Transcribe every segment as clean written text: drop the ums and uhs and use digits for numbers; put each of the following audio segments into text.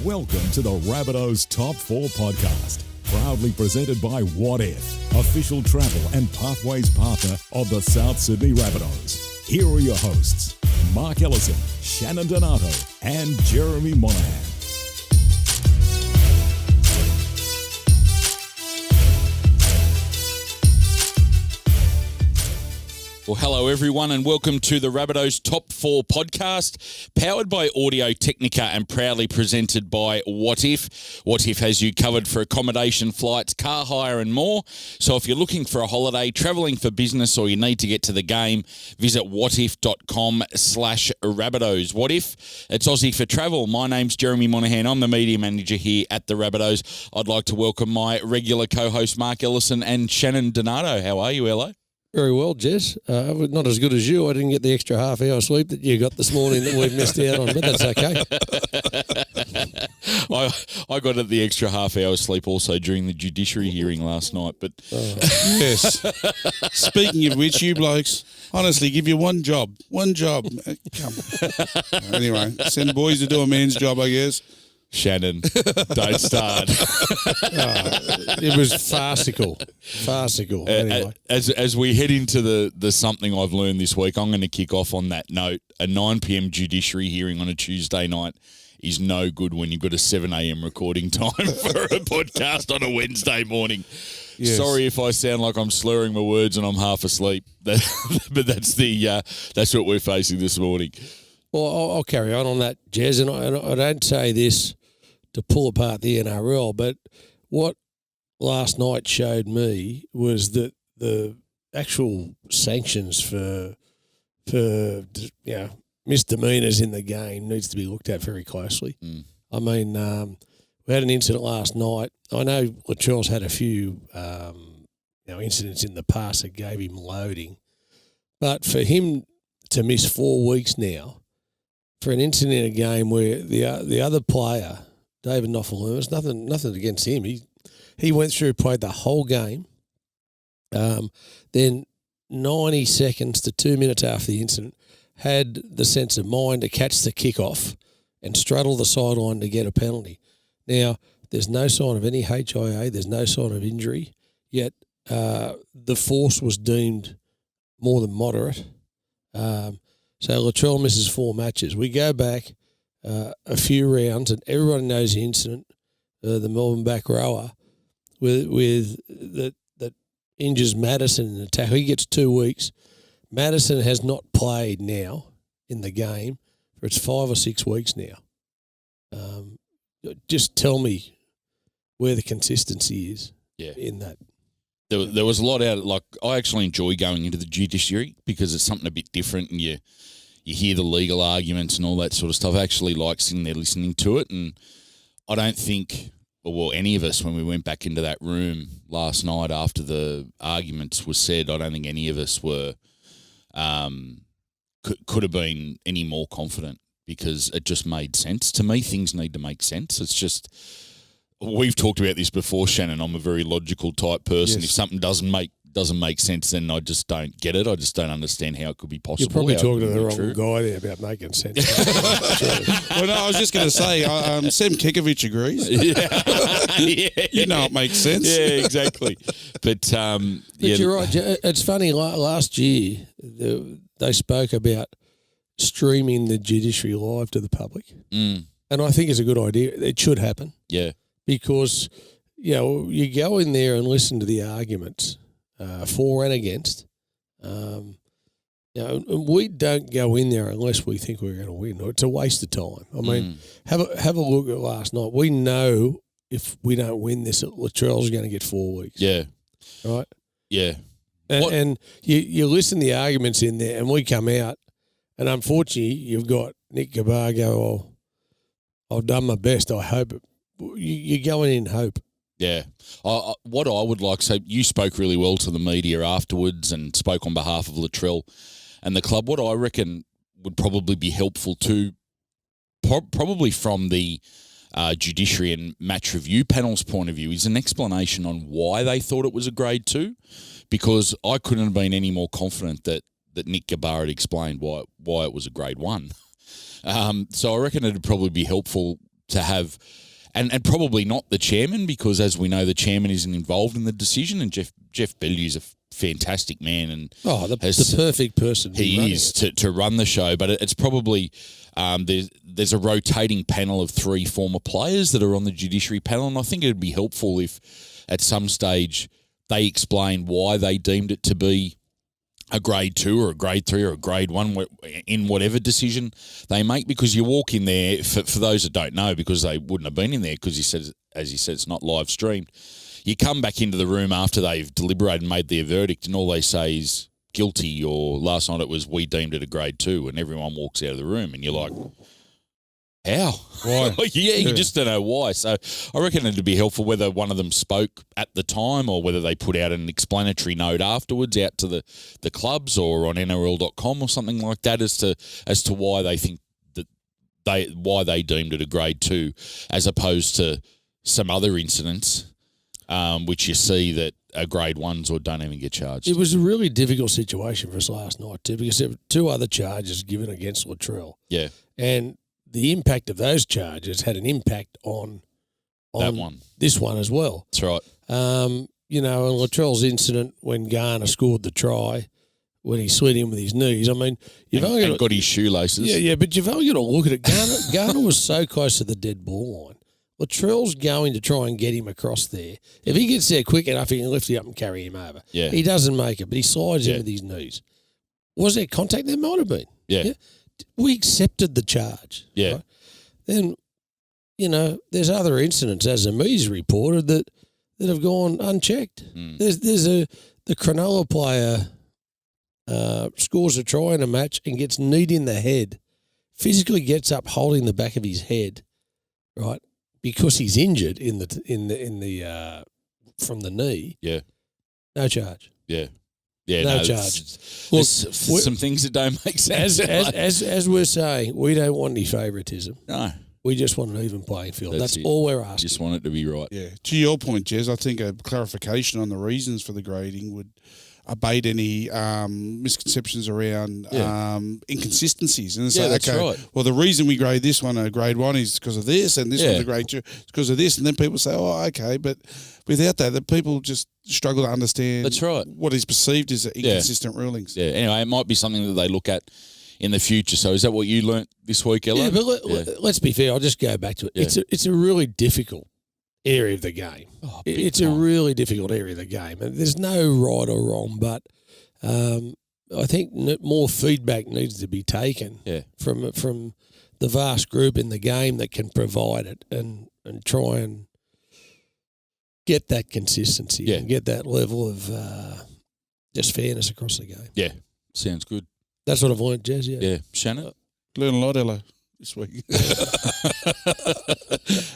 Welcome to the Rabbitohs Top 4 podcast, proudly presented by What If, official travel and pathways partner of the South Sydney Rabbitohs. Here are your hosts, Mark Ellison, Shannon Donato, and Jeremy Monahan. Well, hello everyone and welcome to the Rabbitohs Top 4 podcast, powered by Audio Technica and proudly presented by What If. What If has you covered for accommodation, flights, car hire and more. So if you're looking for a holiday, travelling for business or you need to get to the game, visit whatif.com/Rabbitohs. What If? It's Aussie for travel. My name's Jeremy Monahan. I'm the media manager here at the Rabbitohs. I'd like to welcome my regular co-host Mark Ellison and Shannon Donato. How are you, Ello? Very well, Jess. Not as good as you. I didn't get the extra half hour sleep that you got this morning that we've missed out on, but that's okay. I got the extra half hour sleep also during the judiciary hearing last night. But yes. Speaking of which, you blokes, honestly, give you one job. One job. Come on. Anyway, send the boys to do a man's job, I guess. Shannon, don't start. It was farcical. Anyway. As we head into the something I've learned this week, I'm going to kick off on that note. A 9 p.m. judiciary hearing on a Tuesday night is no good when you've got a 7 a.m. recording time for a podcast on a Wednesday morning. Yes. Sorry if I sound like I'm slurring my words and I'm half asleep, but that's what we're facing this morning. Well, I'll carry on that, Jez, and I don't say this to pull apart the NRL, but what last night showed me was that the actual sanctions for misdemeanors in the game needs to be looked at very closely. I mean, we had an incident last night. I know Latrell's had a few incidents in the past that gave him loading, but for him to miss 4 weeks now for an incident in a game where the other player, David Nofoaluma, nothing against him. He went through, played the whole game. Then 90 seconds to 2 minutes after the incident, had the sense of mind to catch the kickoff and straddle the sideline to get a penalty. Now, there's no sign of any HIA. There's no sign of injury. Yet the force was deemed more than moderate. So Latrell misses 4 matches. We go back a few rounds, and everybody knows the incident, the Melbourne back rower, with that injures Madison in the tackle. He gets 2 weeks. Madison has not played now in the game for it's 5 or 6 weeks now. Just tell me where the consistency is in that. There was a lot out. Like, I actually enjoy going into the judiciary because it's something a bit different, and you hear the legal arguments and all that sort of stuff. I actually like sitting there listening to it, and I don't think, well, any of us, when we went back into that room last night after the arguments were said, I don't think any of us were could have been any more confident because it just made sense. To me, things need to make sense. It's just, we've talked about this before, Shannon. I'm a very logical type person. Yes. If something doesn't make sense, then I just don't get it. I just don't understand how it could be possible. You're probably talking to the wrong guy there about making sense. Well, no, I was just going to say, Sam Kekovich agrees. You know it makes sense. Yeah, exactly. But you're right. It's funny, last year they spoke about streaming the judiciary live to the public. And I think it's a good idea. It should happen. Yeah. Because, you go in there and listen to the arguments for and against. We don't go in there unless we think we're going to win. It's a waste of time. I mean, have a look at last night. We know if we don't win this, Latrell's going to get 4 weeks. Yeah. Right? Yeah. And you listen to the arguments in there, and we come out, and unfortunately, you've got Nick Gabar go, I've done my best. I hope you're going in hope. Yeah. What I would like, so you spoke really well to the media afterwards and spoke on behalf of Latrell and the club. What I reckon would probably be helpful too, probably from the judiciary and match review panel's point of view, is an explanation on why they thought it was a grade 2, because I couldn't have been any more confident that Nick Gabar had explained why it was a grade 1. So I reckon it'd probably be helpful to have, and probably not the chairman, because as we know, the chairman isn't involved in the decision, and Jeff Bellew's a fantastic man, and the perfect person. He is to run the show, but it's probably there's a rotating panel of 3 former players that are on the judiciary panel, and I think it'd be helpful if at some stage they explain why they deemed it to be a grade 2 or a grade 3 or a grade 1 in whatever decision they make, because you walk in there, for those that don't know, because they wouldn't have been in there, because as you said, it's not live streamed. You come back into the room after they've deliberated and made their verdict, and all they say is guilty, or last night it was we deemed it a grade 2, and everyone walks out of the room, and you're like, how? Why? You just don't know why. So I reckon it'd be helpful whether one of them spoke at the time, or whether they put out an explanatory note afterwards out to the clubs or on NRL.com or something like that as to why they think that why they deemed it a grade 2, as opposed to some other incidents which you see that are grade 1s or don't even get charged. It was a really difficult situation for us last night too, because there were 2 other charges given against Latrell. Yeah. And the impact of those charges had an impact on that one. This one as well. That's right. And Latrell's incident when Garner scored the try, when he slid in with his knees. I mean, you've got his shoelaces. Yeah, but you've only got to look at it. Garner was so close to the dead ball line. Latrell's going to try and get him across there. If he gets there quick enough, he can lift him up and carry him over. Yeah. He doesn't make it, but he slides in with his knees. Was there contact? There might have been. Yeah. We accepted the charge. Yeah. Right? Then, there's other incidents, as Amis reported, that have gone unchecked. There's the Cronulla player scores a try in a match and gets kneed in the head, physically gets up holding the back of his head, right, because he's injured in the from the knee. Yeah. No charge. Yeah. Yeah, no charge. Look, some things that don't make sense. As we're saying, we don't want any favouritism. No. We just want an even playing field. That's it. all we're asking. Just want it to be right. Yeah. To your point, Jez, I think a clarification on the reasons for the grading would abate any misconceptions around inconsistencies. And say, that's right. Well, the reason we grade this one a grade 1 is because of this, and this one's a grade 2 is because of this. And then people say, oh, okay. But without that, the people just struggle to understand that's right. what is perceived as inconsistent rulings. Yeah. Anyway, it might be something that they look at in the future. So is that what you learnt this week, Ella? Yeah, but let's be fair. I'll just go back to it. Yeah. It's a really difficult area of the game. Oh, it's a really difficult area of the game. And there's no right or wrong, but I think more feedback needs to be taken from the vast group in the game that can provide it and try and get that consistency and get that level of just fairness across the game. Yeah, sounds good. That's what I've learned, Jez, Yeah. Shannon? Learn a lot, Ella, this week.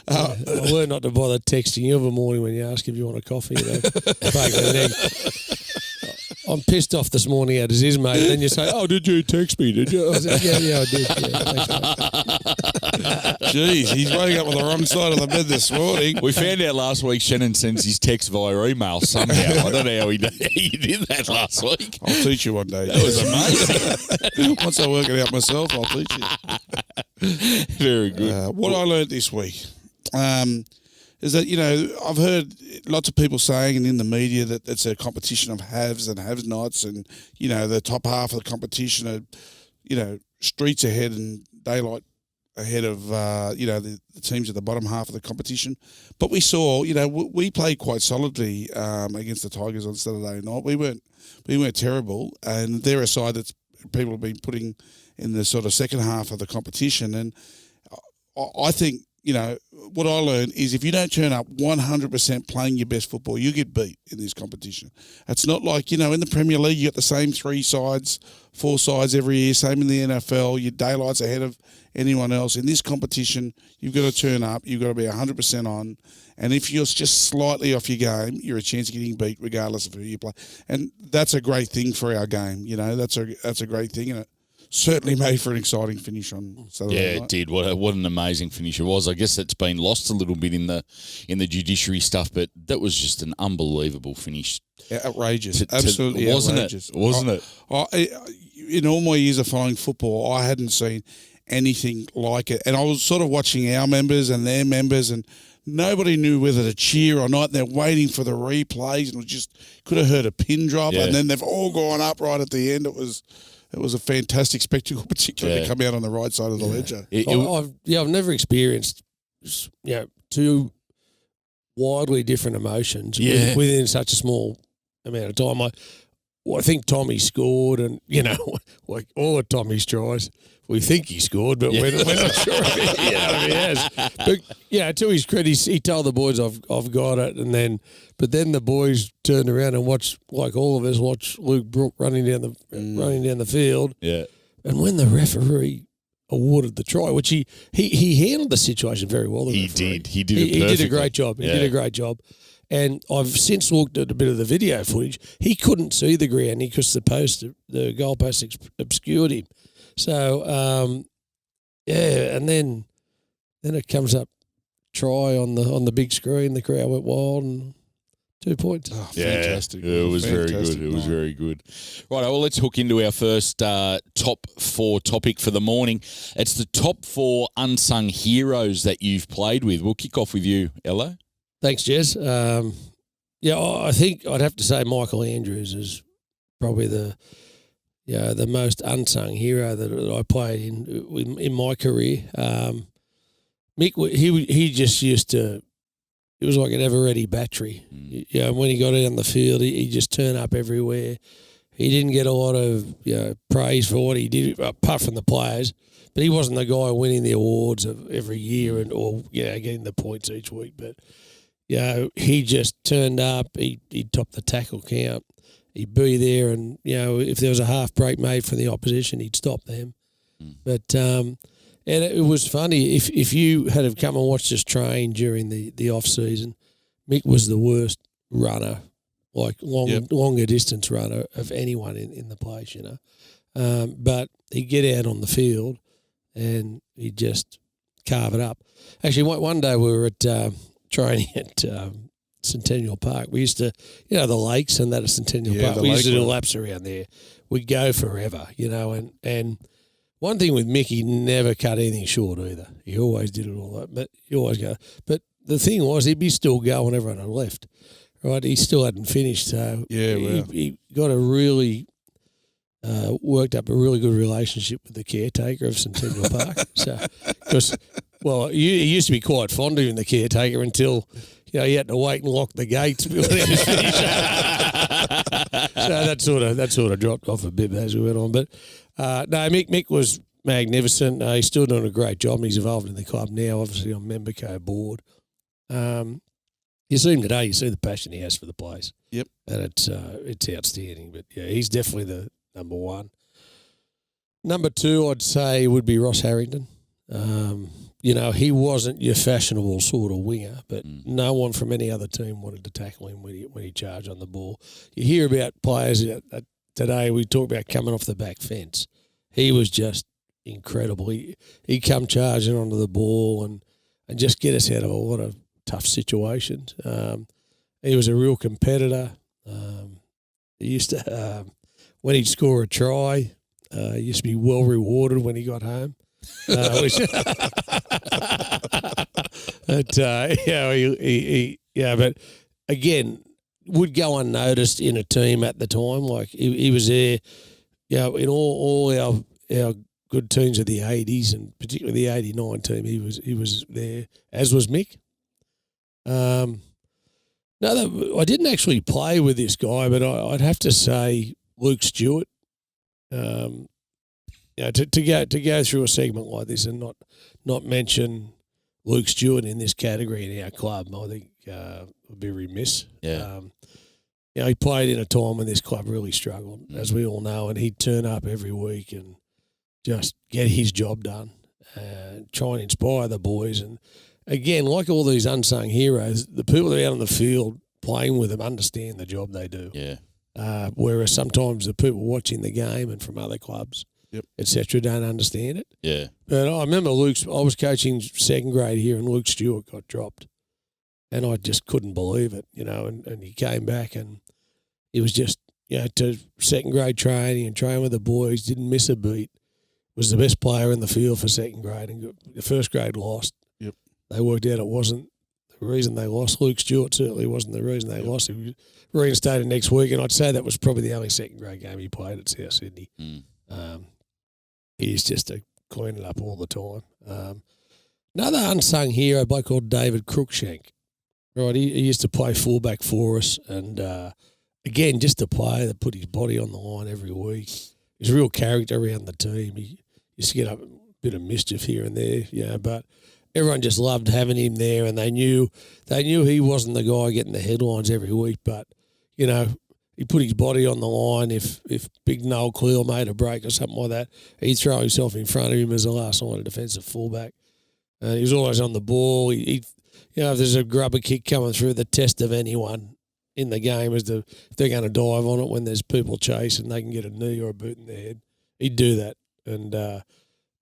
I learned not to bother texting you every morning when you ask if you want a coffee. I'm pissed off this morning at his mate, and then you say, oh, did you text me, did you? I said, yeah, I did. Jeez, he's waking up on the wrong side of the bed this morning. We found out last week Shannon sends his text via email somehow. I don't know how he did that last week. I'll teach you one day. That was amazing. Once I work it out myself, I'll teach you. Very good. What I learned this week is that, I've heard lots of people saying, and in the media, that it's a competition of haves and have-nots, and, the top half of the competition are, streets ahead and daylight ahead of, the teams at the bottom half of the competition. But we saw, we played quite solidly against the Tigers on Saturday night. We weren't terrible, and they're a side that people have been putting in the sort of second half of the competition. And I think, what I learned is if you don't turn up 100% playing your best football, you get beat in this competition. It's not like, in the Premier League, you got the same 3 sides, 4 sides every year, same in the NFL, your daylight's ahead of anyone else. In this competition, you've got to turn up, you've got to be 100% on, and if you're just slightly off your game, you're a chance of getting beat regardless of who you play. And that's a great thing for our game, that's a great thing, and it certainly made for an exciting finish on Saturday night. Yeah, it did. What an amazing finish it was. I guess it's been lost a little bit in the judiciary stuff, but that was just an unbelievable finish. Outrageous. Absolutely wasn't outrageous. Wasn't it? In all my years of following football, I hadn't seen anything like it. And I was sort of watching our members and their members, and nobody knew whether to cheer or not. They're waiting for the replays, and it was just could have heard a pin drop, and then they've all gone up right at the end. It was a fantastic spectacle, particularly to come out on the right side of the ledger. I've never experienced two widely different emotions within such a small amount of time. I think Tommy scored, and like all of Tommy's tries, we think he scored, but we're not sure if he has. But to his credit, he told the boys, "I've got it," but then the boys turned around and watched, like all of us, watched Luke Brook running down the field. Yeah, and when the referee awarded the try, which he handled the situation very well. He did a great job. He did a great job. And I've since looked at a bit of the video footage. He couldn't see the ground because the goalpost obscured him. So, and then it comes up, try on the big screen. The crowd went wild, and 2 points. Oh, fantastic! It was very good. It was very good. Right, well, let's hook into our first top 4 topic for the morning. It's the top 4 unsung heroes that you've played with. We'll kick off with you, Ello. Thanks, Jez. I think I'd have to say Michael Andrews is probably the most unsung hero that I played in my career. Mick, he just used to. It was like an ever-ready battery. When he got out on the field, he just turned up everywhere. He didn't get a lot of praise for what he did, apart from the players. But he wasn't the guy winning the awards of every year or getting the points each week. But he just turned up. He topped the tackle count. He'd be there, and if there was a half break made from the opposition, he'd stop them. But and it was funny if you had have come and watched us train during the off season. Mick was the worst runner, like longer distance runner of anyone in the place, But he'd get out on the field, and he'd just carve it up. Actually, one day we were at training at Centennial Park. We used to, the lakes and that at Centennial Park. We used to do laps around there. We'd go forever, and one thing with Mick, he never cut anything short either. He always did it all that, but he always go. But the thing was, he'd be still going. Everyone had left, right? He still hadn't finished, so he got a really worked up a really good relationship with the caretaker of Centennial Park. So, because he used to be quite fond of him, the caretaker, until he had to wait and lock the gates before he was finished. So that sort of dropped off a bit as we went on. But no, Mick was magnificent. He's still doing a great job. He's involved in the club now, obviously on member co-board. You see him today. You see the passion he has for the place. Yep, and it's outstanding. But he's definitely the number one. Number 2, I'd say, would be Ross Harrington. He wasn't your fashionable sort of winger, but no one from any other team wanted to tackle him when he charged on the ball. You hear about players today, we talk about coming off the back fence. He was just incredible. He come charging onto the ball and just get us out of a lot of tough situations. He was a real competitor. He used to, when he'd score a try, he used to be well rewarded when he got home. But again, would go unnoticed in a team at the time. Like he was there, in all our good teams of the 80s and particularly the 89 team. He was there, as was Mick. No, I didn't actually play with this guy, but I'd have to say Luke Stewart. To go through a segment like this and not mention Luke Stewart in this category in our club, I think would be remiss. Yeah. He played in a time when this club really struggled, as we all know, and he'd turn up every week and just get his job done, try and inspire the boys. And again, like all these unsung heroes, the people that are out on the field playing with them understand the job they do. Yeah. Whereas sometimes the people watching the game and from other clubs, etc., don't understand it. Yeah. But I remember I was coaching second grade here, and Luke Stewart got dropped. And I just couldn't believe it, and he came back and he was just, to second grade training and training with the boys, didn't miss a beat. was the best player in the field for second grade, and the first grade lost. Yep. They worked out it wasn't the reason they lost. Luke Stewart certainly wasn't the reason they lost. He was reinstated next week, and I'd say that was probably the only second grade game he played at South Sydney. He's just cleaning up all the time. Another unsung hero, a bloke called David Cruikshank. Right, he used to play fullback for us, and again, just a player that put his body on the line every week. He's a real character around the team. He used to get up a bit of mischief here and there, but everyone just loved having him there, and they knew he wasn't the guy getting the headlines every week, but he put his body on the line. If Big Noel Cleal made a break or something like that, he'd throw himself in front of him as a last line of defensive fullback. He was always on the ball. If there's a grubber kick coming through, the test of anyone in the game is if they're going to dive on it when there's people chasing, they can get a knee or a boot in their head. He'd do that,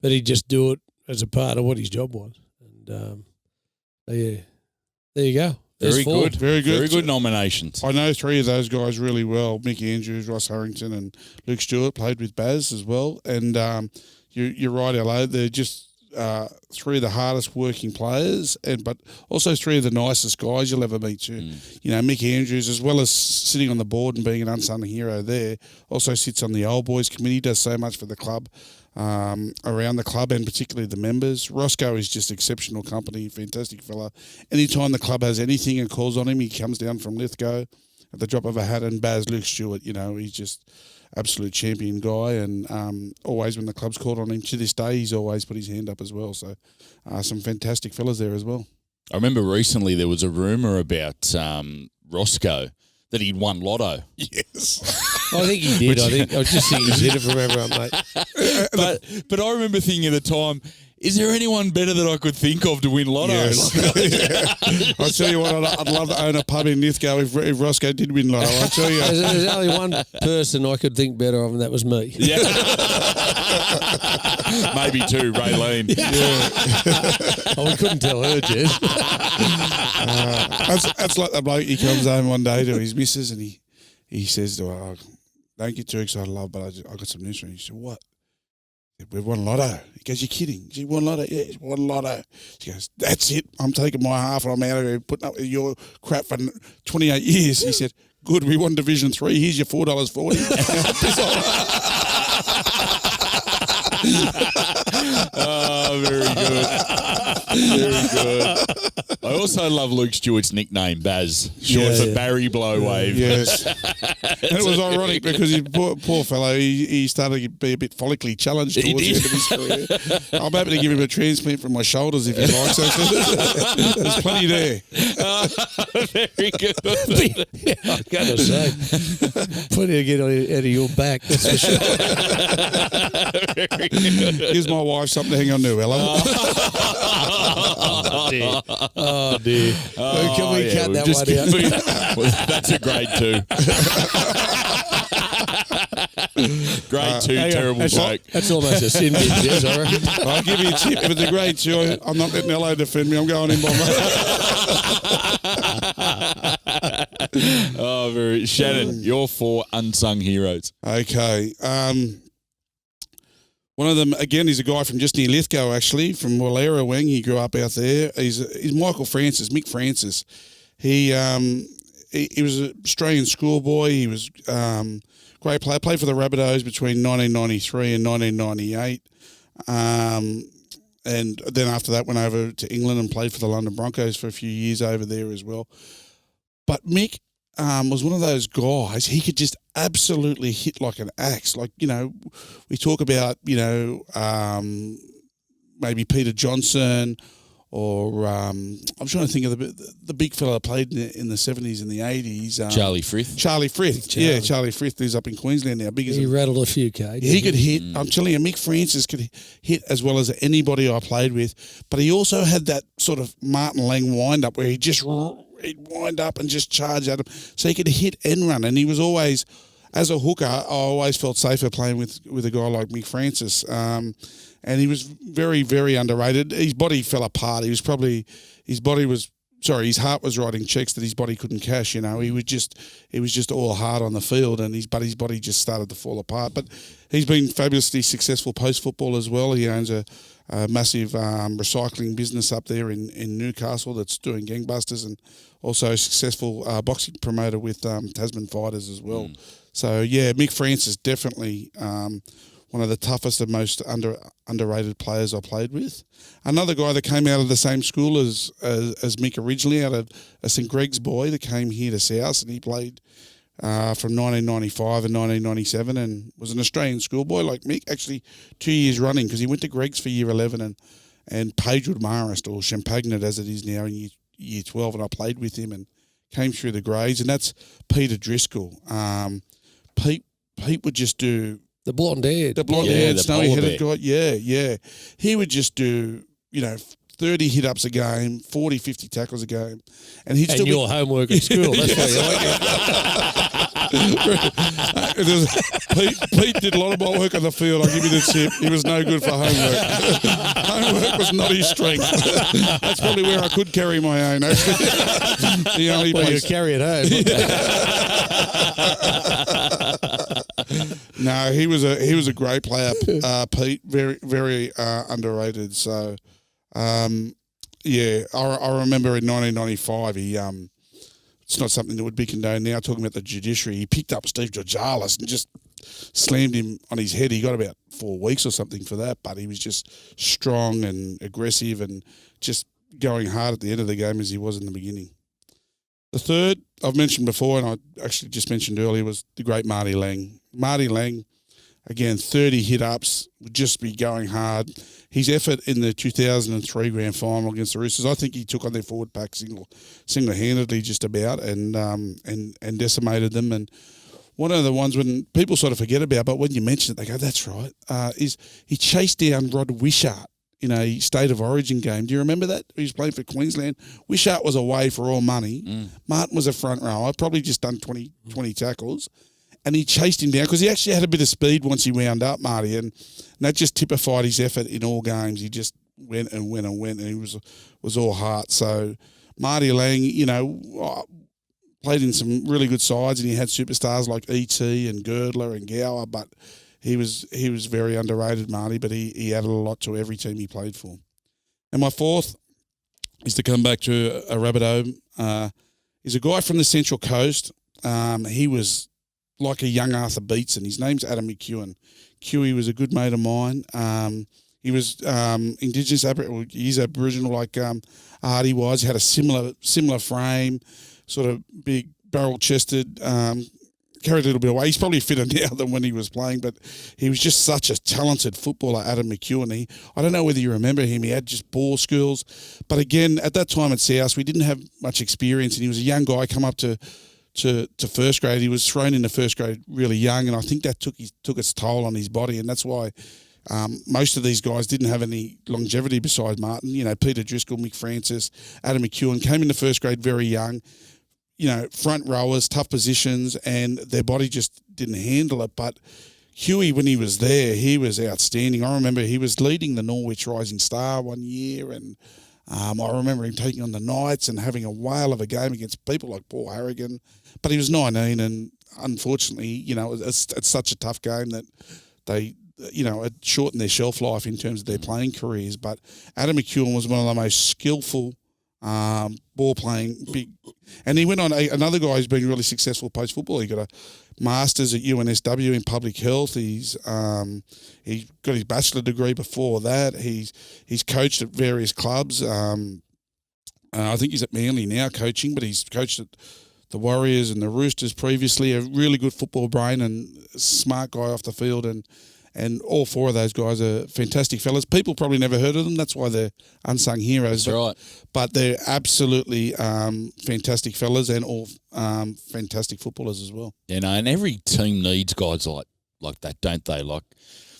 but he'd just do it as a part of what his job was. And there you go. Very good. Very good. Very good nominations. I know three of those guys really well. Mick Andrews, Ross Harrington and Luke Stewart played with Baz as well. And you're right, Ella. They're just three of the hardest working players, but also three of the nicest guys you'll ever meet too. Mick Andrews, as well as sitting on the board and being an unsung hero there, also sits on the old boys committee, does so much for the club, around the club and particularly the members. Roscoe is just exceptional company, fantastic fella. Anytime the club has anything and calls on him, he comes down from Lithgow at the drop of a hat. And Baz, Luke Stewart, he's just absolute champion guy, and always when the club's called on him, to this day, he's always put his hand up as well. So some fantastic fellas there as well. I remember recently there was a rumour about Roscoe that he'd won lotto. Yes. I think he did. I just think he did it from everyone, mate. But I remember thinking at the time, is there anyone better that I could think of to win lotto? Yes. I'll tell you what, I'd love to own a pub in Lithgow if Roscoe did win lotto. I'll tell you. There's only one person I could think better of, and that was me. Yeah. Maybe two, Raylene. Yeah. We couldn't tell her, Jez. That's like the bloke, he comes home one day to his missus and he says to her, don't get too excited, love, but I got some news for you. She said, what? We've won lotto. He goes, you're kidding? She won lotto? Yeah, she won lotto. She goes, that's it. I'm taking my half and I'm out of here putting up with your crap for 28 years. He said, good, we won Division 3. Here's your $4.40. Piss off. Oh, very good. Very good. I also love Luke Stewart's nickname, Baz, short for Barry Blowwave. Yes. And it was ironic because his poor fellow, he started to be a bit follically challenged towards the end of his career. I'm happy to give him a transplant from my shoulders if he likes. So there's plenty there. Very good. Yeah, I've got to say, plenty to get out of your back, that's for sure. Very good. Gives my wife something to hang on to, Ella. Oh, dear. Can we cut that one out? Well, that's a grade 2. Grade 2, terrible joke. That's almost a sin bin, Jez, I reckon. I'll give you a tip. If it's a grade 2, I'm not letting Ella defend me. I'm going in by Oh, very. Shannon, your 4 unsung heroes. Okay. One of them, again, he's a guy from just near Lithgow, actually, from Wallera Weng. He grew up out there. He's Michael Francis, Mick Francis. He was an Australian schoolboy. He was great player. Played for the Rabbitohs between 1993 and 1998. And then after that went over to England and played for the London Broncos for a few years over there as well. But Mick was one of those guys, he could just absolutely hit like an axe. Like, we talk about, maybe Peter Johnson or I'm trying to think of the big fella that played in the 70s and the 80s. Charlie Frith. Charlie Frith. Yeah, Charlie Frith is up in Queensland now. He rattled a few cages. He could hit. I'm telling you, Mick Francis could hit as well as anybody I played with. But he also had that sort of Martin Lang wind-up where he'd wind up and just charge at him. So he could hit and run. And he was always, as a hooker, I always felt safer playing with a guy like Mick Francis. And he was very, very underrated. His body fell apart. His body was his heart was writing checks that his body couldn't cash. You know, he was just all hard on the field, and his body just started to fall apart. But he's been fabulously successful post football as well. He owns a massive recycling business up there in Newcastle that's doing gangbusters, and also a successful boxing promoter with Tasman Fighters as well. So yeah, Mick Francis definitely one of the toughest and most underrated players I played with. Another guy that came out of the same school as Mick originally, out of a St Greg's boy that came here to South, and he played from 1995 and 1997 and was an Australian schoolboy like Mick, actually 2 years running, because he went to Greg's for year 11 and Pagewood Marist, or Champagnat as it is now, in year 12, and I played with him and came through the grades, and that's Peter Driscoll. Pete would just do... The blonde-haired, snowy-headed guy. Yeah. He would just do, 30 hit-ups a game, 40, 50 tackles a game. And he'd still your homework at school. That's why you like it. Pete did a lot of my work on the field. I'll give you the tip. He was no good for homework. Homework was not his strength. That's probably where I could carry my own, actually. The only place. You carry it home. No, he was a great player, Pete. Very, very underrated. So, I remember in 1995, he it's not something that would be condoned now. Talking about the judiciary, he picked up Steve Georgalis and just slammed him on his head. He got about 4 weeks or something for that, but he was just strong and aggressive and just going hard at the end of the game as he was in the beginning. The third I've mentioned before, and I actually just mentioned earlier, was the great Marty Lang. Marty Lang, again, 30 hit-ups, would just be going hard. His effort in the 2003 grand final against the Roosters, I think he took on their forward pack single-handedly just about and decimated them. And one of the ones when people sort of forget about, but when you mention it, they go, that's right, is he chased down Rod Wishart in a State of Origin game. Do you remember that? He was playing for Queensland. Wishart was away for all money. Martin was a front rower, probably just done 20 tackles. And he chased him down because he actually had a bit of speed once he wound up, Marty, and that just typified his effort in all games. He just went and went and went, and he was all heart. So Marty Lang, played in some really good sides, and he had superstars like E.T. and Girdler and Gower, but he was very underrated, Marty, but he added a lot to every team he played for. And my fourth is to come back to a Rabbitoh. He's a guy from the Central Coast. He was like a young Arthur Beetson. His name's Adam McEwen. Huey was a good mate of mine. He was Indigenous, he's Aboriginal like Artie was. He had a similar frame, sort of big barrel-chested, carried a little bit away. He's probably fitter now than when he was playing, but he was just such a talented footballer, Adam McEwen. I don't know whether you remember him. He had just ball skills. But again, at that time at South, we didn't have much experience, and he was a young guy come up to first grade. He was thrown into first grade really young, and I think that took its toll on his body, and that's why most of these guys didn't have any longevity besides Martin. Peter Driscoll, Mick Francis, Adam McEwen came into first grade very young, front rowers, tough positions, and their body just didn't handle it. But Huey, when he was there, he was outstanding. I remember he was leading the Norwich Rising Star one year, and I remember him taking on the Knights and having a whale of a game against people like Paul Harrigan. But he was 19, and unfortunately, it's such a tough game that they, it shortened their shelf life in terms of their playing careers. But Adam McEwen was one of the most skillful ball playing big, and he went on. Another guy who's been really successful post football. He got a master's at UNSW in public health. He got his bachelor degree before that. He's coached at various clubs. I think he's at Manly now coaching, but he's coached at the Warriors and the Roosters previously. A really good football brain and smart guy off the field, and all four of those guys are fantastic fellas. People probably never heard of them. That's why they're unsung heroes. That's right. But they're absolutely fantastic fellas and all fantastic footballers as well. And every team needs guys like that, don't they? Like,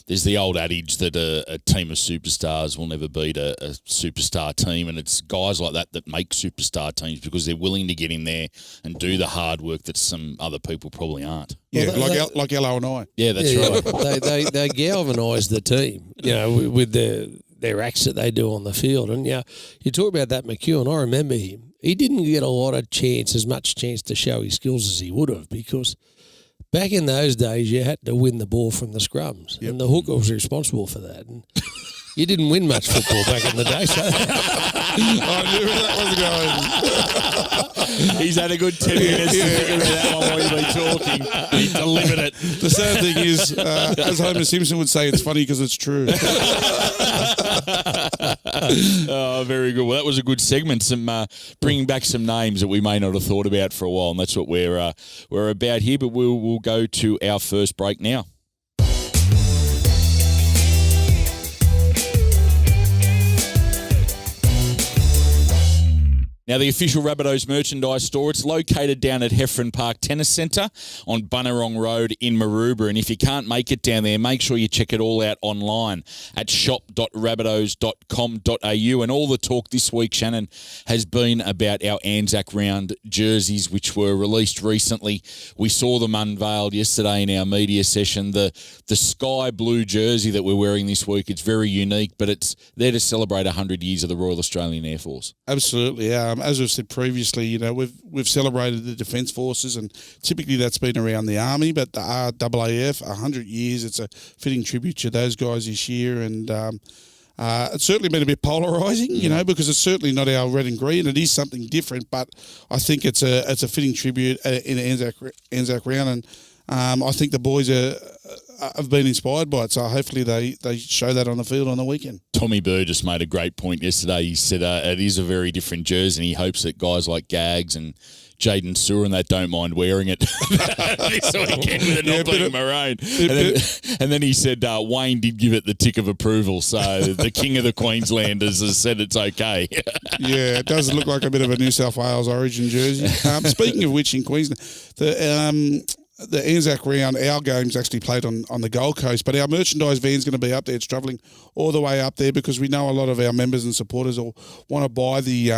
there's the old adage that a team of superstars will never beat a superstar team, and it's guys like that make superstar teams because they're willing to get in there and do the hard work that some other people probably aren't. Yeah, like Elo and I. Yeah, that's right. They galvanise the team, with their acts that they do on the field. And you talk about that McEwen. I remember him. he didn't get a lot of as much chance to show his skills as he would have, because back in those days you had to win the ball from the scrums, and the hooker was responsible for that. And you didn't win much football back in the day. So. I knew where that was going. He's had a good 10 minutes to figure that one while you've been talking. He delivered it. The sad thing is, as Homer Simpson would say, it's funny because it's true. Oh, very good. Well, that was a good segment. Some bringing back some names that we may not have thought about for a while, and that's what we're about here. But we'll go to our first break now. Now, the official Rabbitohs merchandise store, it's located down at Heffron Park Tennis Centre on Bunnerong Road in Maroubra. And if you can't make it down there, make sure you check it all out online at shop.rabbitohs.com.au. And all the talk this week, Shannon, has been about our Anzac round jerseys, which were released recently. We saw them unveiled yesterday in our media session. The sky blue jersey that we're wearing this week, it's very unique, but it's there to celebrate 100 years of the Royal Australian Air Force. Absolutely. As we've said previously, you know, we've celebrated the Defence Forces, and typically that's been around the Army, but the RAAF, 100 years, it's a fitting tribute to those guys this year, and it's certainly been a bit polarising, you know, because it's certainly not our red and green. It is something different, but I think it's a fitting tribute in Anzac round, and I think the boys have been inspired by it, so hopefully they show that on the field on the weekend. Tommy Burgess made a great point yesterday. He said it is a very different jersey, and he hopes that guys like Gags and Jaden Sewer and that don't mind wearing it this weekend with it not being maroon. And then he said Wayne did give it the tick of approval, so the king of the Queenslanders has said it's okay. Yeah, it does look like a bit of a New South Wales origin jersey. Speaking of which, in Queensland, the Anzac round, our game's actually played on the Gold Coast, but our merchandise van's going to be up there. It's travelling all the way up there because we know a lot of our members and supporters will want to buy the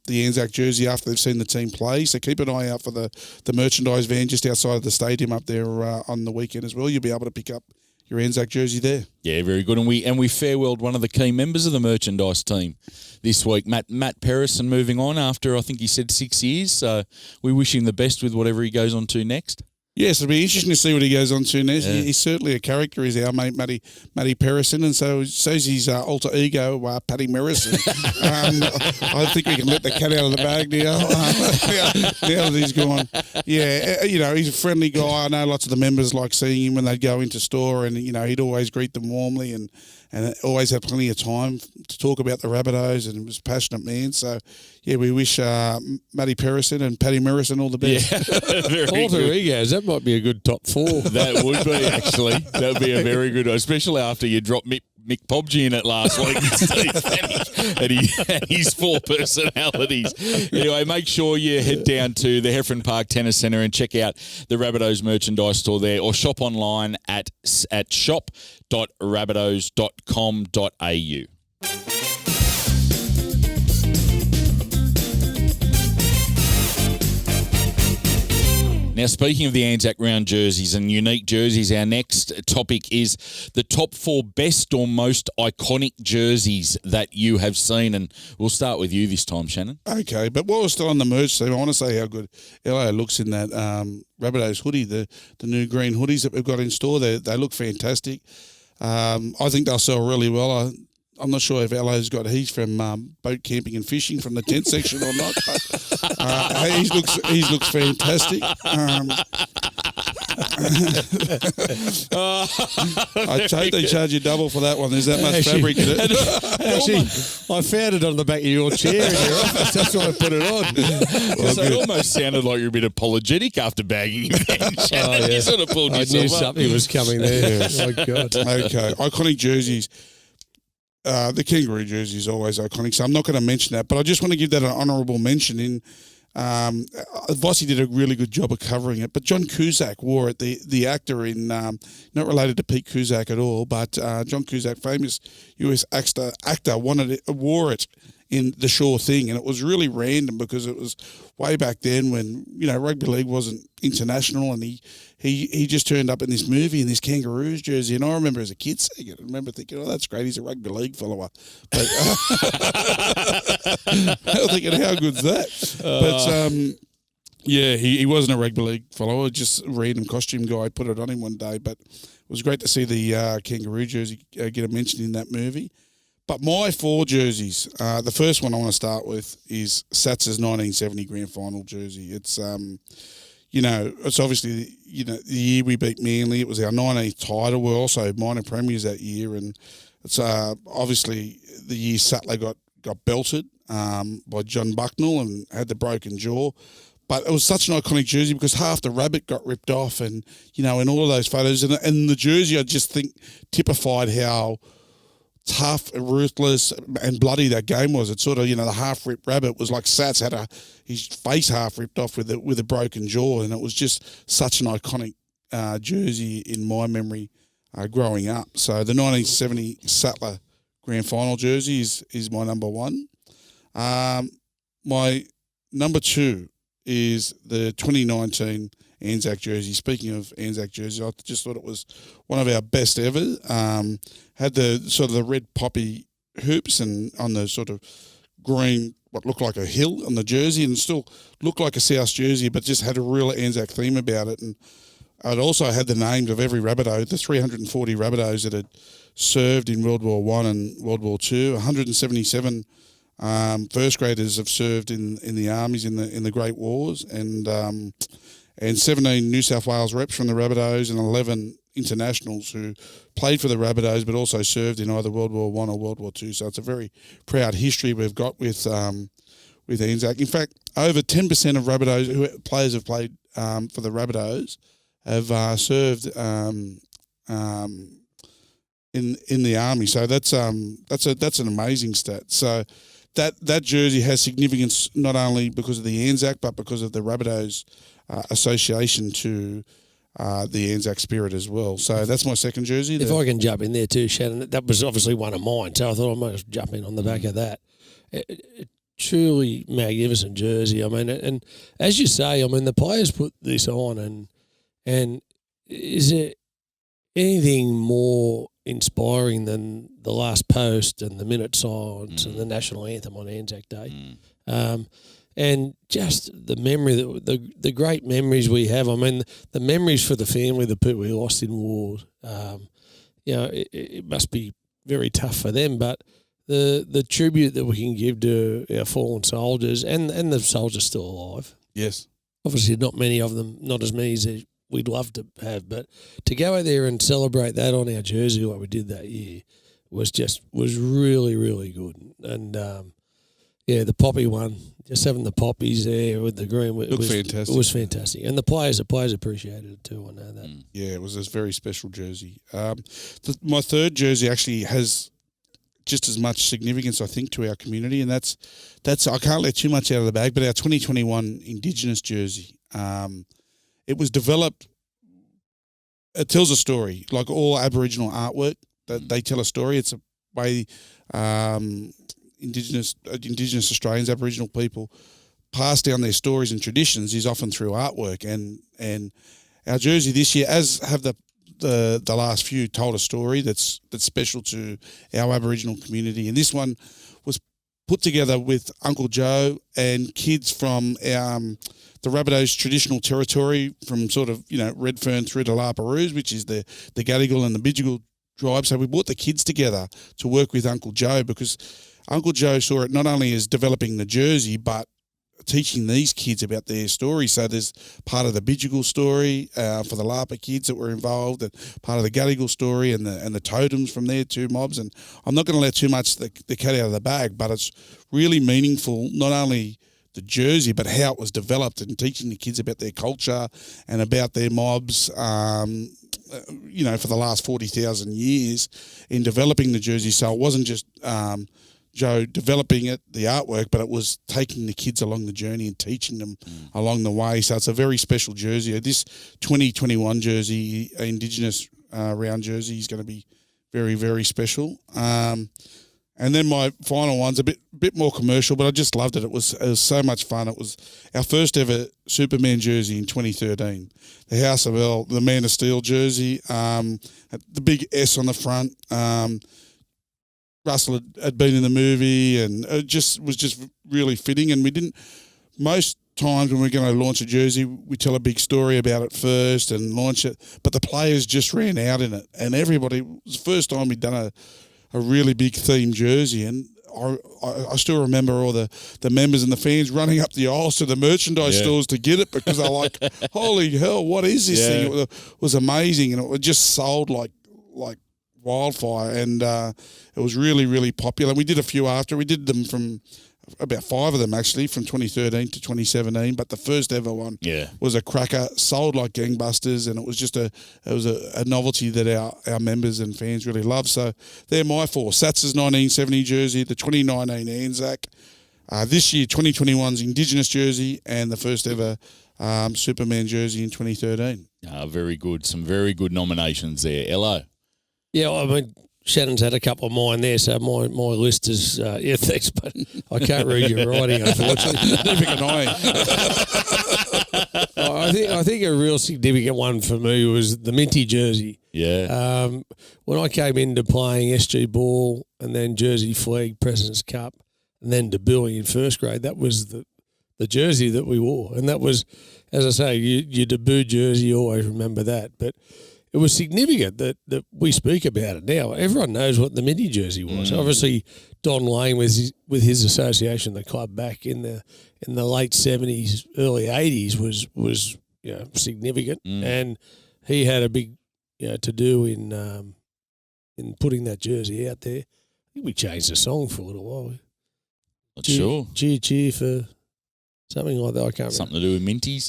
Anzac jersey after they've seen the team play. So keep an eye out for the merchandise van just outside of the stadium up there on the weekend as well. You'll be able to pick up your Anzac jersey there. Yeah, very good. And we farewelled one of the key members of the merchandise team this week, Matt Perrison, moving on after, I think he said 6 years. So we wish him the best with whatever he goes on to next. Yes, it'll be interesting to see what he goes on to next. Yeah. He's certainly a character, is our mate Matty Perrison, and so's his alter ego, Paddy Merrison. I think we can let the cat out of the bag now. Now that he's gone. Yeah, you know, he's a friendly guy. I know lots of the members like seeing him when they'd go into store, and, you know, he'd always greet them warmly and always had plenty of time to talk about the Rabbitohs, and was a passionate man. So, yeah, we wish Matty Perrison and Paddy Merrison all the best. Yeah, alter egos, that might be a good top four. That would be, actually. That would be a very good one, especially after you dropped Mick Pobgy in it last week and his four personalities. Anyway, make sure you head down to the Heffron Park Tennis Centre and check out the Rabbitohs merchandise store there, or shop online at shop.rabbitohs.com.au. Now, speaking of the Anzac round jerseys and unique jerseys, our next topic is the top 4 best or most iconic jerseys that you have seen. And we'll start with you this time, Shannon. Okay, but while we're still on the merch team, I want to say how good Elio looks in that Rabbitohs hoodie, the new green hoodies that we've got in store. They look fantastic. I think they'll sell really well. I'm not sure if Ello's got he's from boat camping and fishing from the tent section or not, but he looks fantastic. I hope they charge you double for that one. There's that much fabric in it. Actually, I found it on the back of your chair in your office. That's why I put it on. Well, so it almost sounded like you're a bit apologetic after bagging him. Yeah. You sort of pulled yourself I knew up. something was coming there. Oh, God. Okay, iconic jerseys. The kangaroo jersey is always iconic, so I'm not going to mention that. But I just want to give that an honourable mention. Vossi did a really good job of covering it, but John Cusack wore it. The actor in not related to Pete Cusack at all, but John Cusack, famous US actor, wore it in the sure thing. And it was really random because it was way back then when, rugby league wasn't international, and he just turned up in this movie in this Kangaroos jersey. And I remember as a kid seeing it, I remember thinking, oh, that's great, he's a rugby league follower. But I was thinking, how good's that? But yeah, he wasn't a rugby league follower, just a random costume guy put it on him one day. But it was great to see the Kangaroo jersey get a mention in that movie. But my 4 jerseys, the first one I want to start with is Sats's 1970 grand final jersey. It's, it's obviously, the year we beat Manly. It was our 19th title. We're also minor premiers that year. And it's obviously the year Sattler got belted by John Bucknell and had the broken jaw. But it was such an iconic jersey because half the rabbit got ripped off and, in all of those photos. And the jersey, I just think, typified how tough, ruthless and bloody that game was. It sort of, the half-ripped rabbit was like Sats had his face half ripped off with a broken jaw, and it was just such an iconic jersey in my memory growing up. So the 1970 Sattler Grand Final jersey is my number 1. My number 2 is the 2019 Anzac jersey. Speaking of Anzac jersey, I just thought it was one of our best ever. Had the sort of the red poppy hoops and on the sort of green, what looked like a hill on the jersey, and still looked like a South jersey, but just had a real Anzac theme about it. And it also had the names of every Rabbitoh, the 340 Rabbitohs that had served in World War I and World War II. 177 first graders have served in the armies in the Great Wars, and 17 New South Wales reps from the Rabbitohs and 11 internationals who played for the Rabbitohs but also served in either World War I or World War II. So it's a very proud history we've got with Anzac. In fact, over 10% of Rabbitohs players have played for the Rabbitohs have served in the army. So that's an amazing stat. So that jersey has significance not only because of the Anzac but because of the Rabbitohs association to the Anzac spirit as well. So that's my second jersey. If I can jump in there too, Shannon, that was obviously one of mine, so I thought I might jump in on the back of that. Truly magnificent jersey. I mean, and as you say, I mean, the players put this on, and is there anything more inspiring than the last post and the minute silence and the national anthem on Anzac Day? And just the memory, the great memories we have. I mean, the memories for the family, the people we lost in war. It must be very tough for them. But the tribute that we can give to our fallen soldiers and the soldiers still alive. Yes. Obviously, not many of them, not as many as we'd love to have. But to go out there and celebrate that on our jersey like we did that year was really, really good. And the poppy one. Just having the poppies there with the green fantastic. It was fantastic, and the players appreciated it too. I know that. Yeah, it was a very special jersey. My third jersey actually has just as much significance, I think, to our community, and that's I can't let too much out of the bag, but our 2021 Indigenous jersey. It was developed. It tells a story, like all Aboriginal artwork. That they tell a story. It's a way. Indigenous Australians, Aboriginal people pass down their stories and traditions is often through artwork, and our jersey this year, as have the last few, told a story that's special to our Aboriginal community. And this one was put together with Uncle Joe and kids from the Rabbitohs traditional territory from sort of Redfern through to Laparoos, which is the Gadigal and the Bidjigal tribe. So we brought the kids together to work with Uncle Joe because Uncle Joe saw it not only as developing the jersey, but teaching these kids about their story. So there's part of the Bidjigal story for the Lapa kids that were involved, and part of the Gadigal story and the totems from their two mobs. And I'm not going to let too much the cat out of the bag, but it's really meaningful, not only the jersey, but how it was developed and teaching the kids about their culture and about their mobs, for the last 40,000 years in developing the jersey. So it wasn't just Joe developing it, the artwork, but it was taking the kids along the journey and teaching them along the way. So it's a very special jersey. This 2021 jersey, Indigenous round jersey, is going to be very, very special. And And then my final one's a bit more commercial, but I just loved it. It was so much fun. It was our first ever Superman jersey in 2013. The House of L, the Man of Steel jersey, the big S on the front. Russell had been in the movie, and it was just really fitting. And we didn't most times when we're going to launch a jersey, we tell a big story about it first and launch it. But the players just ran out in it, and everybody. It was the first time we'd done a really big theme jersey, and I still remember all the members and the fans running up the aisles to the merchandise stores to get it because they're like, holy hell, what is this thing? It was amazing, and it just sold like wildfire, and it was really, really popular. And we did a few after. We did them from about 5 of them actually from 2013 to 2017, but the first ever one was a cracker, sold like gangbusters, and it was just a novelty that our members and fans really loved. So they're my 4. Sats's 1970 jersey, the 2019 Anzac, this year 2021's Indigenous jersey, and the first ever Superman jersey in 2013. Very good. Some very good nominations there. Ello. Yeah, I mean, Shannon's had a couple of mine there, so my list is thanks, but I can't read your writing, unfortunately. Never can I. I think a real significant one for me was the Minty jersey. Yeah. When I came into playing SG ball and then Jersey Flag, President's Cup, and then debuting in first grade, that was the jersey that we wore, and that was, as I say, your debut jersey. You always remember that, but. It was significant that we speak about it now. Everyone knows what the Minty jersey was. Obviously, Don Lane with his association, the club back in the late 70s, early 80s was significant, and he had a big to do in putting that jersey out there. I think we changed the song for a little while. Not sure. Cheer for something like that. I can't remember. Something to do with Minties.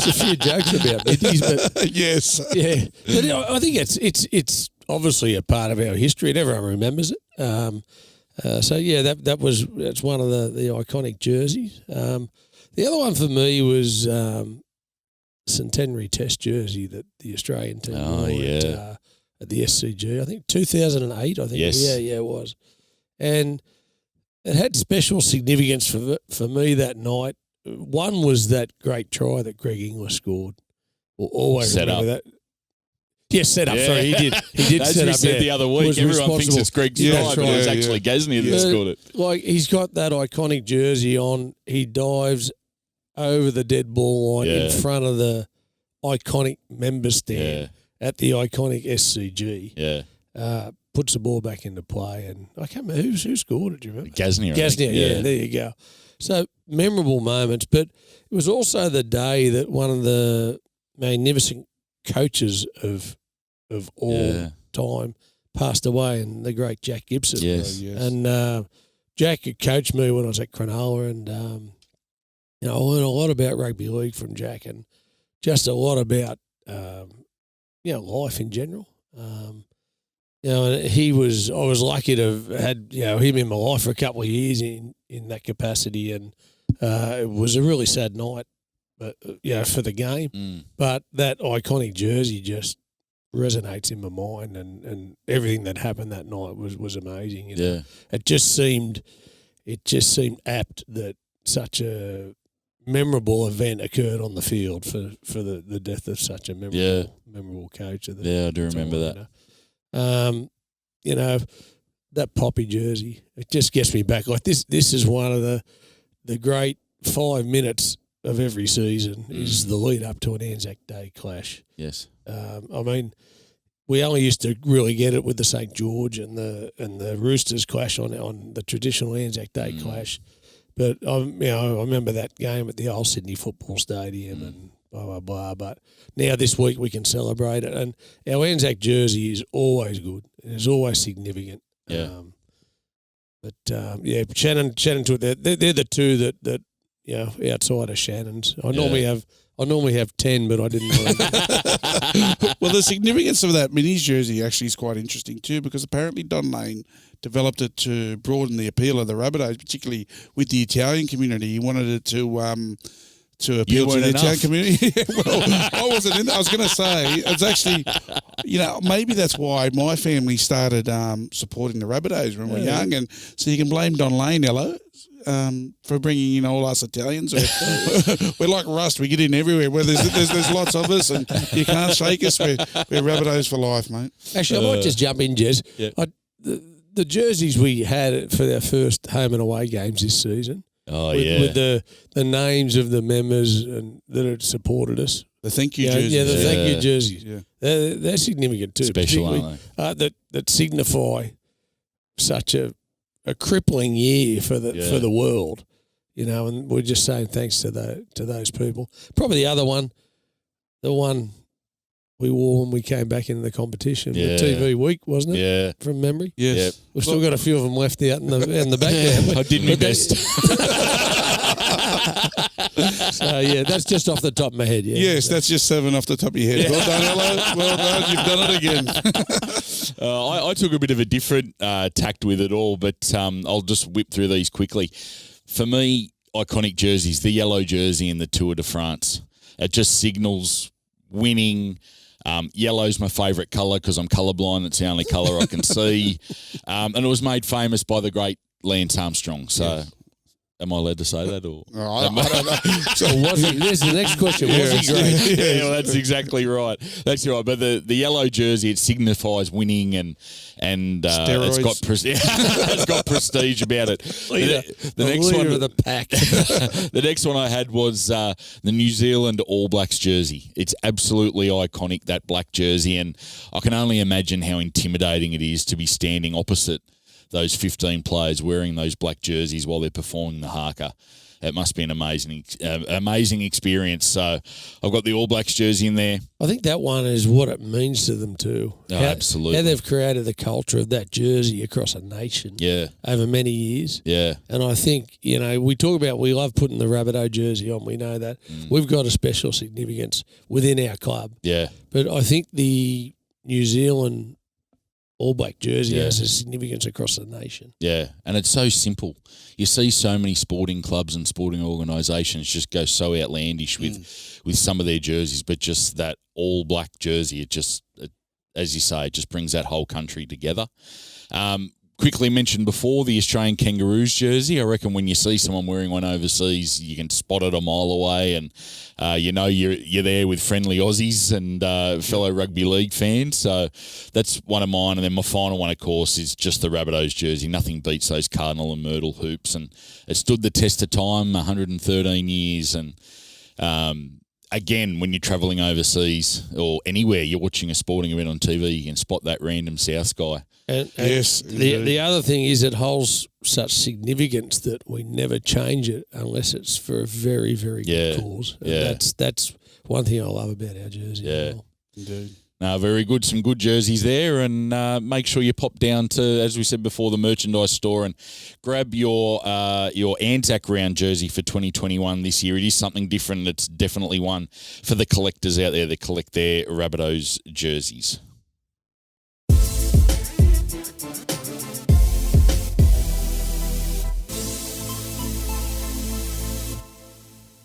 There's a few jokes about Minties, but yes, yeah. But I think it's obviously a part of our history, and everyone remembers it. So yeah, that's one of the iconic jerseys. The other one for me was Centenary Test jersey that the Australian team wore at the SCG. I think 2008. I think it was, and it had special significance for me that night. One was that great try that Greg Inglis scored. We'll always remember that. Yes, set up. Yeah. Sorry, he did. He did set up. Said the other week, everyone thinks it's Greg's try, but it was actually Gasnier that scored it. Like, he's got that iconic jersey on. He dives over the dead ball line in front of the iconic member stand at the iconic SCG. Yeah. Puts the ball back into play, and I can't remember who scored it. Do you remember? Gasnier. Yeah, there you go. So memorable moments, but it was also the day that one of the magnificent coaches of all time passed away, and the great Jack Gibson. Yes. And Jack had coached me when I was at Cronulla, and I learned a lot about rugby league from Jack, and just a lot about life in general. I was lucky to have had him in my life for a couple of years in that capacity, and it was a really sad night, but for the game. But that iconic jersey just resonates in my mind, and everything that happened that night was amazing. It just seemed apt that such a memorable event occurred on the field for the death of such a memorable coach. I do remember that. That poppy jersey, it just gets me back. Like this is one of the great 5 minutes of every season is the lead up to an Anzac Day clash. Yes. I mean, we only used to really get it with the St. George and the Roosters clash on the traditional Anzac Day clash. But I remember that game at the old Sydney Football Stadium and blah, blah, blah. But now this week we can celebrate it. And our Anzac jersey is always good. It is always significant. Yeah. Shannon to it. They're the two that outside of Shannon's. I normally have 10, but I didn't know. Well, the significance of that minis jersey actually is quite interesting too, because apparently Don Lane developed it to broaden the appeal of the Rabbitohs, particularly with the Italian community. He wanted it to to appeal to weren't their town enough. community. Well, I wasn't in. I was going to say it's actually, maybe that's why my family started supporting the Rabbitohs when we were young, and so you can blame Don Lane, for bringing in all us Italians. We're like rust. We get in everywhere. Where there's lots of us, and you can't shake us. We're Rabbitohs for life, mate. Actually, I might just jump in, Jez. Yeah. The jerseys we had for our first home and away games this season. Oh, with the names of the members and that had supported us. The thank you jerseys. Yeah, the thank you jerseys. Yeah. They're significant too. Special, aren't they? That signify such a crippling year for the world, and we're just saying thanks to those people. Probably the other one, the one we wore when we came back into the competition, the TV week, wasn't it? Yeah. From memory? Yes. Yep. We've still got a few of them left out in the back there. I did my best. So, yeah, that's just off the top of my head, yeah. Yes, that's just 7 off the top of your head. Well done, Hello. Well done. You've done it again. I took a bit of a different tact with it all, but I'll just whip through these quickly. For me, iconic jerseys, the yellow jersey and the Tour de France. It just signals winning. Yellow's my favourite colour because I'm colourblind. It's the only colour I can see. And it was made famous by the great Lance Armstrong. So am I allowed to say that? Or I don't know. So there's the next question. Was he great? Yeah, well, that's exactly right. That's right. But the yellow jersey, it signifies winning and it's got prestige about it. The next one of the pack. The next one I had was the New Zealand All Blacks jersey. It's absolutely iconic, that black jersey, and I can only imagine how intimidating it is to be standing opposite those 15 players wearing those black jerseys while they're performing the haka. It must be an amazing experience. So I've got the All Blacks jersey in there. I think that one is what it means to them too. Absolutely. How they've created the culture of that jersey across a nation over many years. Yeah. And I think, we talk about we love putting the Rabbitoh jersey on. We know that. We've got a special significance within our club. Yeah. But I think the New Zealand All Black jersey has a significance across the nation. Yeah, and it's so simple. You see so many sporting clubs and sporting organisations just go so outlandish with some of their jerseys, but just that All Black jersey, as you say, it just brings that whole country together. Quickly mentioned before, the Australian Kangaroos jersey. I reckon when you see someone wearing one overseas, you can spot it a mile away, and you're there with friendly Aussies and fellow rugby league fans. So that's one of mine. And then my final one, of course, is just the Rabbitohs jersey. Nothing beats those Cardinal and Myrtle hoops, and it stood the test of time, 113 years. And again, when you're travelling overseas or anywhere, you're watching a sporting event on TV, you can spot that random South guy. And Yes, the other thing is it holds such significance that we never change it unless it's for a very, very good cause. And that's one thing I love about our jersey. Yeah. As well. Indeed. No, very good. Some good jerseys there, and make sure you pop down to, as we said before, the merchandise store and grab your Anzac round jersey for 2021 this year. It is something different. It's definitely one for the collectors out there that collect their Rabbitohs jerseys.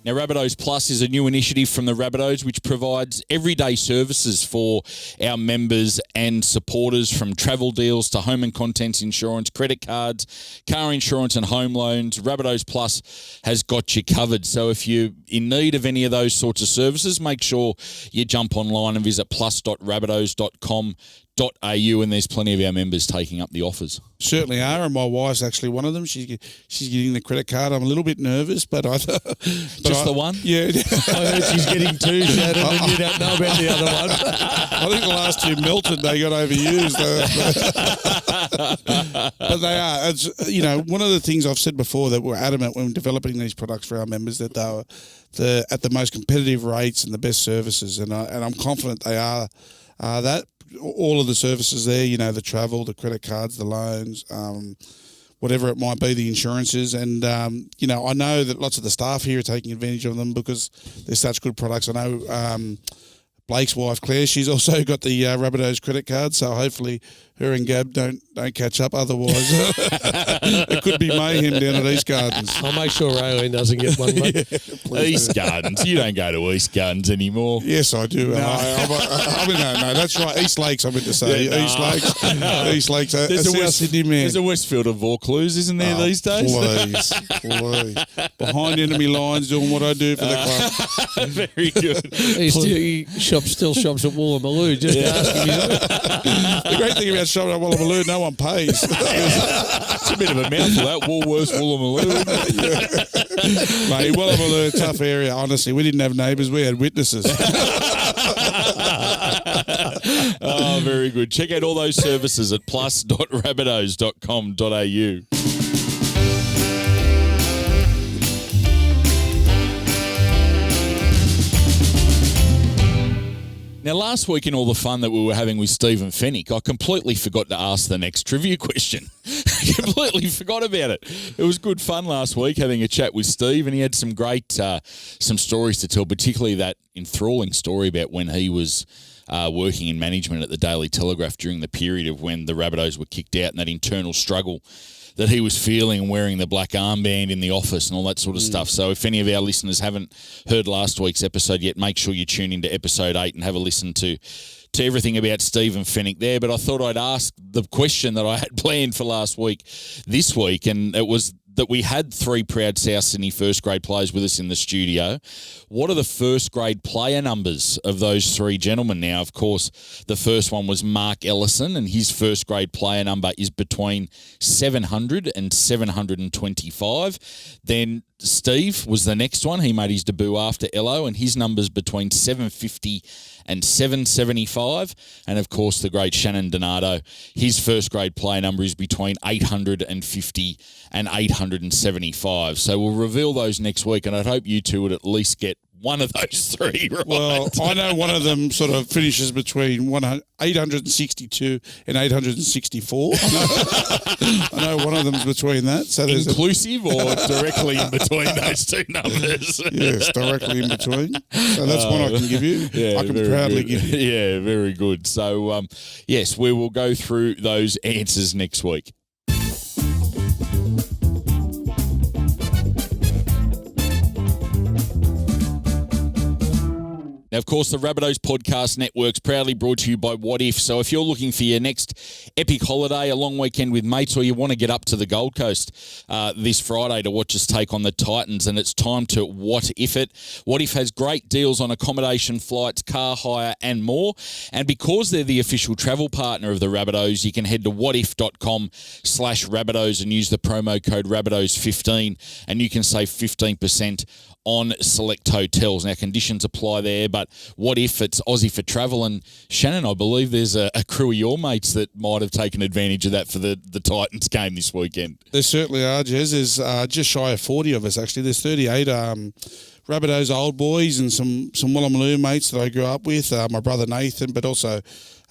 Now, Rabbitohs Plus is a new initiative from the Rabbitohs which provides everyday services for our members and supporters, from travel deals to home and contents insurance, credit cards, car insurance and home loans. Rabbitohs Plus has got you covered. So if you're in need of any of those sorts of services, make sure you jump online and visit plus.rabbitohs.com.au, and there's plenty of our members taking up the offers. Certainly are, and my wife's actually one of them. She's getting the credit card. I'm a little bit nervous, but The one? Yeah. I heard she's getting two, Shannon, and you don't know about the other one. I think the last two melted. They got overused. But they are. It's, one of the things I've said before, that we're adamant when developing these products for our members, that they were at the most competitive rates and the best services, and I'm confident they are that. All of the services there, the travel, the credit cards, the loans, whatever it might be, the insurances. And, I know that lots of the staff here are taking advantage of them because they're such good products. I know Blake's wife, Claire, she's also got the Rabbitohs credit card. So hopefully her and Gab don't don't catch up. Otherwise, it could be mayhem down at East Gardens. I'll make sure Raylene doesn't get one, mate. East Gardens. You don't go to East Gardens anymore. Yes, I do. No. No, that's right. East Lakes, I meant to say. Yeah, East Lakes. East Lakes. There's a South Sydney man. There's a Westfield of Vaucluse, isn't there, these days? Please. Behind enemy lines, doing what I do for the club. Very good. He still shops at Woolloomooloo. Just ask him. The great thing about shopping at Woolloomooloo, no one pays. It's a bit of a mouthful, that. Woolworths, Woolloomooloo. Mate, Woolloomooloo, tough area, honestly. We didn't have neighbours, we had witnesses. Oh, very good. Check out all those services at plus.rabbitohs.com.au. Now, last week in all the fun that we were having with Stephen Fennick, I completely forgot to ask the next trivia question. Completely forgot about it. It was good fun last week having a chat with Steve, and he had some great some stories to tell, particularly that enthralling story about when he was working in management at the Daily Telegraph during the period of when the Rabbitohs were kicked out and that internal struggle that he was feeling and wearing the black armband in the office and all that sort of stuff. So if any of our listeners haven't heard last week's episode yet, make sure you tune into episode 8 and have a listen to everything about Stephen Fennick there. But I thought I'd ask the question that I had planned for last week this week, and it was that we had 3 proud South Sydney first grade players with us in the studio. What are the first grade player numbers of those 3 gentlemen? Now, of course, the first one was Mark Ellison, and his first grade player number is between 700 and 725. Then Steve was the next one. He made his debut after Ello, and his number's between 750 and 775. And, of course, the great Shannon Donato, his first grade player number is between 850 and 875. So we'll reveal those next week, and I'd hope you two would at least get one of those 3 right. Well, I know one of them sort of finishes between 862 and 864. I know one of them's between that. So there's inclusive or directly in between those 2 numbers? Yes, directly in between. So that's one I can give you. Yeah, I can proudly good. give you. Yeah, very good. So, yes, we will go through those answers next week. Now, of course, the Rabbitohs Podcast Network's proudly brought to you by What If. So if you're looking for your next epic holiday, a long weekend with mates, or you want to get up to the Gold Coast this Friday to watch us take on the Titans, and it's time to What If it. What If has great deals on accommodation, flights, car hire, and more. And because they're the official travel partner of the Rabbitohs, you can head to whatif.com/Rabbitohs and use the promo code Rabbitohs15, and you can save 15% on select hotels. Now, conditions apply there, but What If it's Aussie for travel? And Shannon, I believe there's a crew of your mates that might have taken advantage of that for the Titans game this weekend. There certainly are, Jez. There's just shy of 40 of us, actually. There's 38 Rabbitohs old boys and some Woolloomooloo mates that I grew up with, my brother Nathan, but also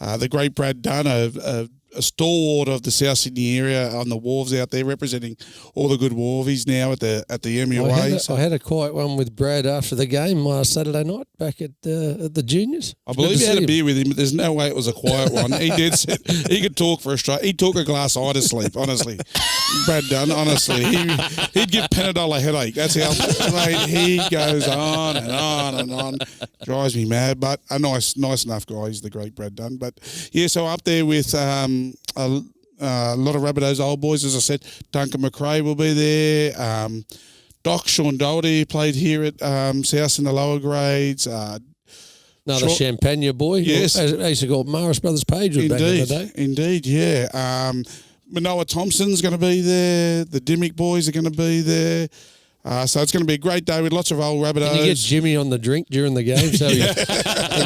the great Brad Dunn, a stalwart of the South Sydney area on the wharves out there, representing all the good wharvies now at the MUA. I had a quiet one with Brad after the game last Saturday night back at the juniors. I believe you had a beer with him, but there's no way it was a quiet one. He could talk for a straight. He'd talk a glass eye to sleep, honestly. Brad Dunn, honestly. He'd give Panadol a headache. That's how, mate, he goes on and on and on. Drives me mad, but a nice enough guy. He's the great Brad Dunn. But, yeah, so up there with a lot of Rabbitohs old boys, as I said. Duncan McRae will be there. Doc Sean Doherty played here at South in the lower grades. Another Champagne boy. Yes. As they used to call it, Morris Brothers Page back in the day. Indeed, yeah. Manoa Thompson's going to be there. The Dimmick boys are going to be there. So it's going to be a great day with lots of old Rabbitohs. Can you get Jimmy on the drink during the game so he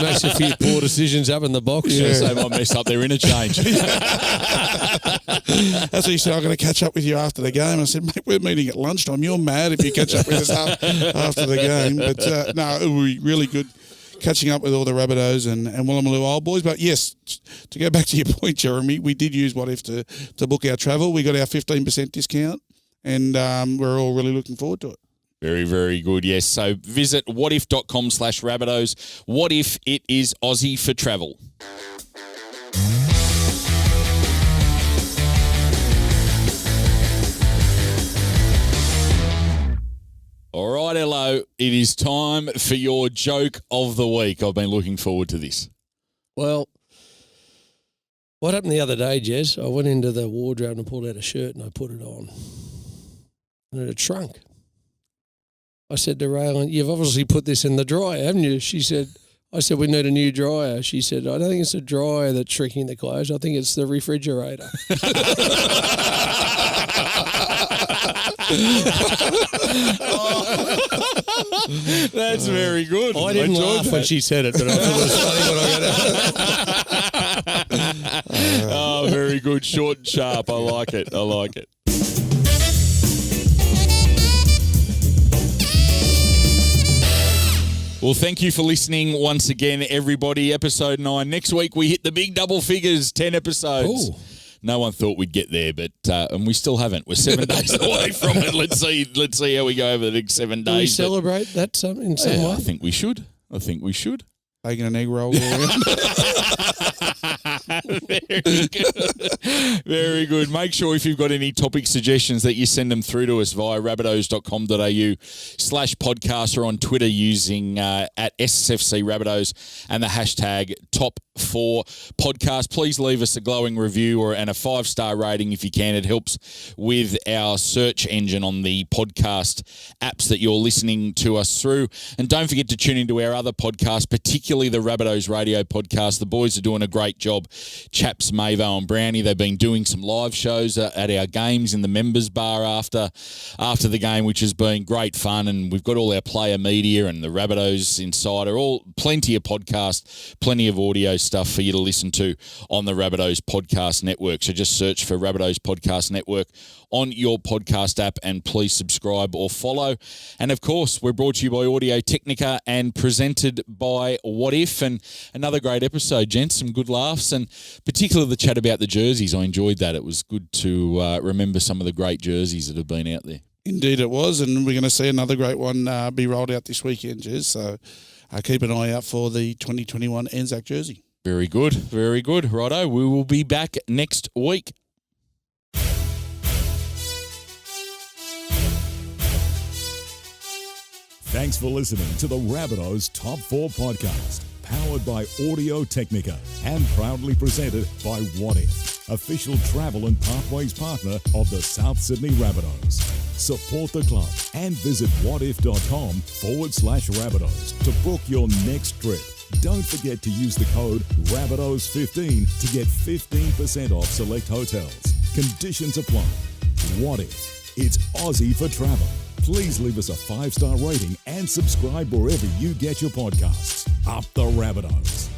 makes a few poor decisions up in the box? Yeah. So they might mess up their interchange. That's what he said. I'm going to catch up with you after the game. I said, mate, we're meeting at lunchtime. You're mad if you catch up with us after the game. But no, it will be really good catching up with all the Rabbitohs and Woolloomooloo old boys. But yes, to go back to your point, Jeremy, we did use What If to book our travel. We got our 15% discount. And we're all really looking forward to it. Very, very good, yes. So visit whatif.com/Rabbitohs. What If it is Aussie for travel? it is time for your joke of the week. I've been looking forward to this. Well, what happened the other day, Jez? I went into the wardrobe and pulled out a shirt and I put it on. And it had shrunk. I said to Raylan, "You've obviously put this in the dryer, haven't you?" I said, "We need a new dryer." She said, "I don't think it's a dryer that's shrinking the clothes. I think it's the refrigerator." That's very good. I didn't laugh when she said it, but I thought it was funny when I got it. Oh, very good. Short and sharp. I like it. Well, thank you for listening once again, everybody. Episode 9. Next week, we hit the big double figures, 10 episodes. Ooh. No one thought we'd get there, but and we still haven't. We're 7 days away from it. Let's see how we go over the next 7 days. Do we celebrate that in some way? I think we should. Taking an egg roll all around. Very good. Very good. Make sure if you've got any topic suggestions that you send them through to us via rabbitohs.com.au/podcast or on Twitter using at SSFC Rabbitohs and the hashtag Top4Podcast. Please leave us a glowing review and a 5-star rating if you can. It helps with our search engine on the podcast apps that you're listening to us through. And don't forget to tune into our other podcasts, particularly the Rabbitohs Radio podcast. The boys are doing a great job. Chaps Mavo and Brownie, they've been doing some live shows at our games in the members bar after the game, which has been great fun. And we've got all our player media and the Rabbitohs Insider, all plenty of podcasts, plenty of audio stuff for you to listen to on the Rabbitohs Podcast Network. So just search for Rabbitohs Podcast Network on your podcast app and please subscribe or follow. And of course, we're brought to you by Audio Technica and presented by What If. And another great episode, gents. Some good laughs and particularly the chat about the jerseys. I enjoyed that. It was good to remember some of the great jerseys that have been out there. Indeed it was, and we're going to see another great one be rolled out this weekend, Jez. So keep an eye out for the 2021 Anzac jersey. Very good. Very good. Righto, we will be back next week. Thanks for listening to the Rabbitohs Top 4 Podcast, powered by Audio Technica and proudly presented by What If, official travel and pathways partner of the South Sydney Rabbitohs. Support the club and visit whatif.com/Rabbitohs to book your next trip. Don't forget to use the code Rabbitohs15 to get 15% off select hotels. Conditions apply. What If? It's Aussie for travel. Please leave us a 5-star rating and subscribe wherever you get your podcasts. Up the Rabbitohs.